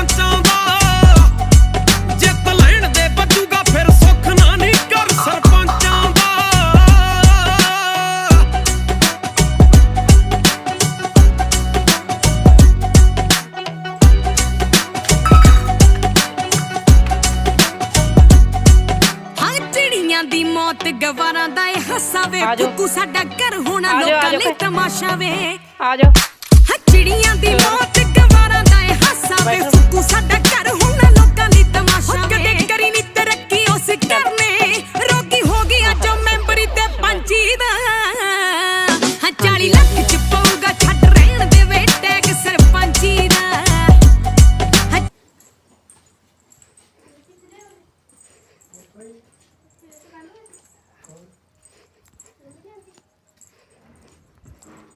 ਸਰਪੰਚਾਂ ਦਾ ਜਿੱਤ ਲੈਣ ਦੇ ਬਚੂਗਾ ਫਿਰ ਸੁੱਖ ਨਾ ਨਹੀਂ ਕਰ ਸਰਪੰਚਾਂ ਦਾ। ਚਿੜੀਆਂ ਦੀ ਮੌਤ ਗਵਾਰਾਂ ਦਾ ਇਹ ਹਾਸਾ ਵੇ ਕੁੱਕੂ ਸਾਡਾ ਘਰ ਹੋਣਾ ਲੋਕਾਂ ਲਈ ਤਮਾਸ਼ਾ ਵੇ। ਆ ਜਾ ਚਿੜੀਆਂ ਦੀ ਮੌਤ ਗਵਾਰਾਂ ਦਾ ਇਹ ਹਾਸਾ ਵੇ ਕੁੱਕੂ ਸਾਡਾ ਘਰ ਹੋਣਾ ਲੋਕਾਂ ਲਈ ਤਮਾਸ਼ਾ ਵੇ। ਕਦੇ ਕਰੀ ਨੀ ਤਰੱਕੀ ਉਸ ਘਰ ਨੇ ਰੋਗੀ ਹੋ ਗਿਆ ਜੋ ਮੈਂਬਰੀ ਤੇ ਪੰਚੀ ਦਾ। 40 ਲੱਖ ਚ ਪਊਗਾ ਛੱਡ ਰਹਿਣ ਦੇ ਵੇ ਟੈਗ ਸਰਪੰਚੀ ਦਾ।